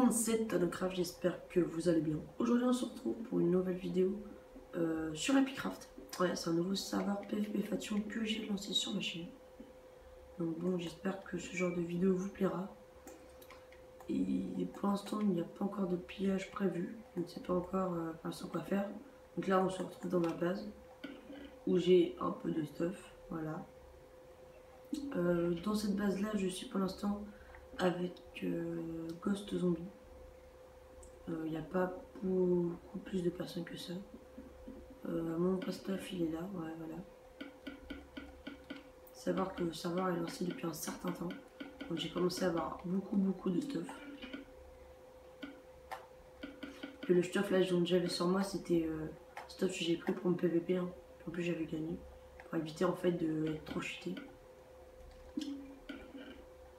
monde, c'est Tonocraft, j'espère que vous allez bien. Aujourd'hui on se retrouve pour une nouvelle vidéo sur Epicraft. Ouais, c'est un nouveau serveur PvP Faction que j'ai lancé sur ma chaîne. Donc bon, j'espère que ce genre de vidéo vous plaira. Et pour l'instant, il n'y a pas encore de pillage prévu. Je ne sais pas encore pour l'instant quoi faire. Donc là, on se retrouve dans ma base où j'ai un peu de stuff. Voilà. Dans cette base là, je suis pour l'instant avec Ghost Zombie. Il n'y a pas beaucoup plus de personnes que ça. Mon stuff il est là, ouais, voilà. Savoir que le serveur est lancé depuis un certain temps. Donc j'ai commencé à avoir beaucoup de stuff. Que le stuff là dont j'avais sur moi c'était stuff que j'ai pris pour mon PVP. Hein. En plus j'avais gagné. Pour éviter en fait d'être trop cheaté.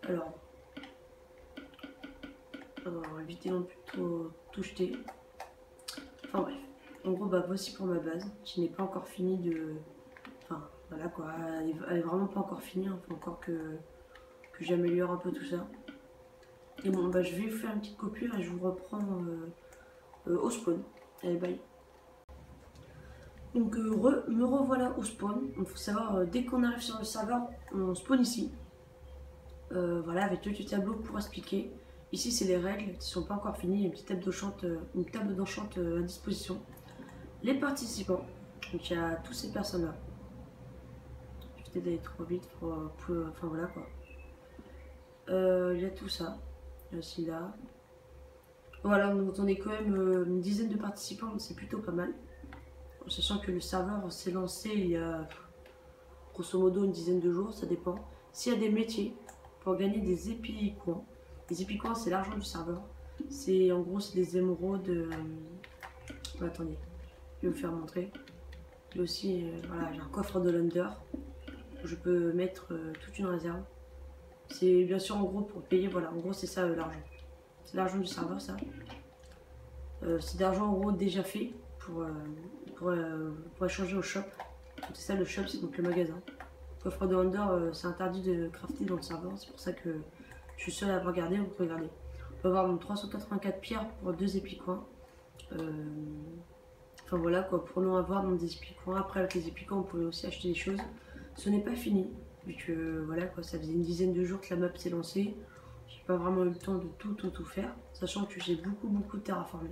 Alors. On va éviter non plus de tout jeter. Enfin bref. En gros bah voici pour ma base. Qui n'est pas encore finie de. Enfin voilà quoi. Elle est vraiment pas encore finie. Il faut encore que j'améliore un peu tout ça. Et bon bah je vais vous faire une petite coupure et je vous reprends au spawn. Allez bye. Donc me revoilà au spawn. Il faut savoir dès qu'on arrive sur le serveur, on spawn ici. Voilà, avec le tableau pour expliquer. Ici c'est les règles qui sont pas encore finies. Il y a une table d'enchante à disposition. Les participants. Donc il y a toutes ces personnes là. Je vais peut-être aller trop vite pour enfin voilà quoi. Il y a tout ça. Il y a aussi là. Voilà, donc on est quand même une dizaine de participants, c'est plutôt pas mal. En sachant que le serveur s'est lancé il y a grosso modo une dizaine de jours, ça dépend. S'il y a des métiers pour gagner des épicoins. Les épicoins c'est l'argent du serveur. C'est en gros c'est des émeraudes. Attendez, je vais vous faire montrer. Il y a aussi voilà, j'ai un coffre de l'Under où je peux mettre toute une réserve. C'est bien sûr en gros pour payer, voilà, en gros c'est ça l'argent. C'est l'argent du serveur ça. C'est d'argent en gros déjà fait pour échanger au shop. C'est ça le shop, c'est donc le magasin. Coffre de Wonder, c'est interdit de crafter dans le serveur, c'est pour ça que je suis seul à avoir gardé, vous pouvez regarder. On peut avoir donc 384 pierres pour 2 épicoins. Enfin voilà quoi, pour nous avoir dans des épicoins. Après avec les épicoins on pouvait aussi acheter des choses. Ce n'est pas fini, vu que voilà quoi, ça faisait une dizaine de jours que la map s'est lancée. J'ai pas vraiment eu le temps de tout faire, sachant que j'ai beaucoup de terraformé.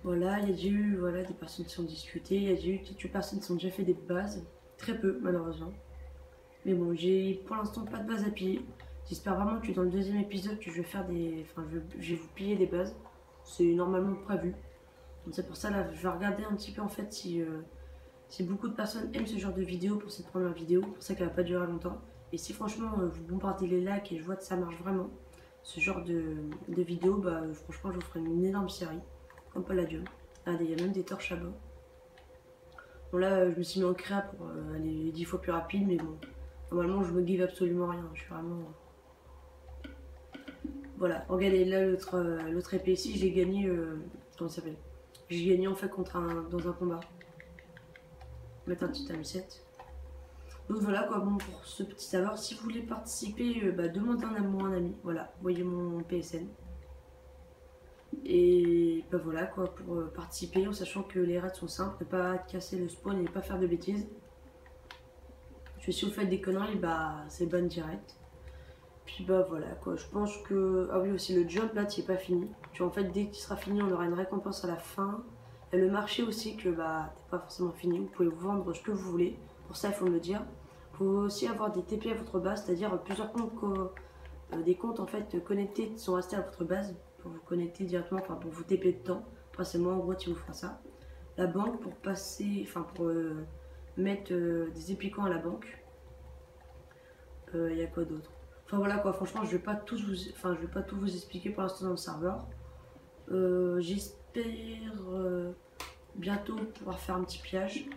Voilà, il y a déjà eu voilà, des personnes qui sont discutées, il y a déjà eu quelques personnes qui ont déjà fait des bases, très peu malheureusement. Mais bon, j'ai pour l'instant pas de base à piller. J'espère vraiment que dans le deuxième épisode que je vais faire des. Enfin je vais vous piller des bases. C'est normalement prévu. Donc c'est pour ça là, je vais regarder un petit peu en fait si beaucoup de personnes aiment ce genre de vidéo pour cette première vidéo, pour ça qu'elle va pas durer longtemps. Et si franchement vous bombardez les likes et je vois que ça marche vraiment, ce genre de vidéo, bah franchement je vous ferai une énorme série. Comme Palladium. Regardez, il y a même des torches à bas. Bon là, je me suis mis en créa pour aller 10 fois plus rapide, mais bon. Normalement, je me give absolument rien. Je suis vraiment... Voilà, regardez, là, l'autre épée ici, j'ai gagné... comment ça s'appelle? J'ai gagné en fait dans un combat. Mettre un petit M7. Donc voilà quoi, bon, pour ce petit savoir, si vous voulez participer, demandez un ami. Voilà, voyez mon PSN. Et ben voilà quoi, pour participer en sachant que les raids sont simples, ne pas casser le spawn et ne pas faire de bêtises. Si vous faites des conneries, bah c'est ban direct. Puis bah voilà quoi, je pense que... Ah oui aussi le jump là, tu es pas fini. En fait dès qu'il sera fini, on aura une récompense à la fin. Et le marché aussi que bah t'es pas forcément fini, vous pouvez vous vendre ce que vous voulez. Pour ça il faut me le dire. Vous pouvez aussi avoir des TP à votre base, c'est-à-dire plusieurs comptes, des comptes en fait connectés qui sont restés à votre base. Pour vous connecter directement, enfin pour vous TP dedans. Après c'est moi en gros qui vous fera ça. La banque pour passer, enfin pour mettre des épiquants à la banque. Il y a quoi d'autre? Enfin voilà quoi, franchement je vais pas tout vous expliquer pour l'instant dans le serveur. J'espère bientôt pouvoir faire un petit pillage.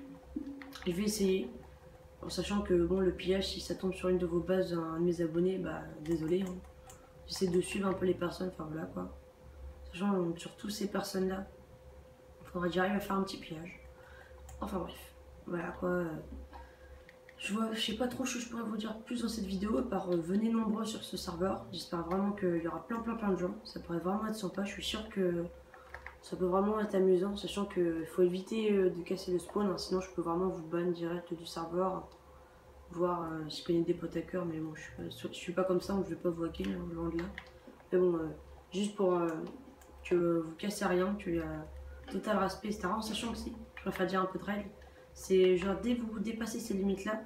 Je vais essayer. En sachant que bon le pillage si ça tombe sur une de vos bases d'un de mes abonnés, bah désolé. Hein. J'essaie de suivre un peu les personnes, enfin voilà quoi. Sachant sur toutes ces personnes là, il faudrait que j'arrive à faire un petit pillage. Enfin bref, voilà quoi. Je sais pas trop ce que je pourrais vous dire plus dans cette vidéo, par venez nombreux sur ce serveur. J'espère vraiment qu'il y aura plein de gens. Ça pourrait vraiment être sympa. Je suis sûr que ça peut vraiment être amusant, sachant qu'il faut éviter de casser le spawn, hein, sinon je peux vraiment vous ban direct du serveur. Voir si je connais des potes hackers, mais bon, je suis pas comme ça, donc je vais pas vous hacker, hein, loin de là. Mais bon, juste pour que vous cassez rien, qu'il y a total respect, etc. En sachant que si, je préfère dire un peu de règles, c'est genre dès que vous dépassez ces limites-là,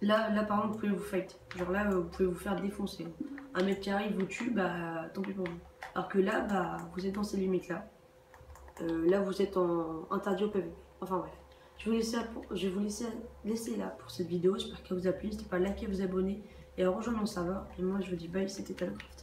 là par exemple, vous pouvez vous fight. Genre là, vous pouvez vous faire défoncer. Un mec qui arrive vous tue, bah tant pis pour vous. Alors que là, bah vous êtes dans ces limites-là. Là, vous êtes interdit au PVP. Enfin bref. Je vais vous laisser là pour cette vidéo. J'espère qu'elle vous a plu. N'hésitez pas à liker, vous abonner et à rejoindre mon serveur. Et moi, je vous dis bye, c'était Talocraft.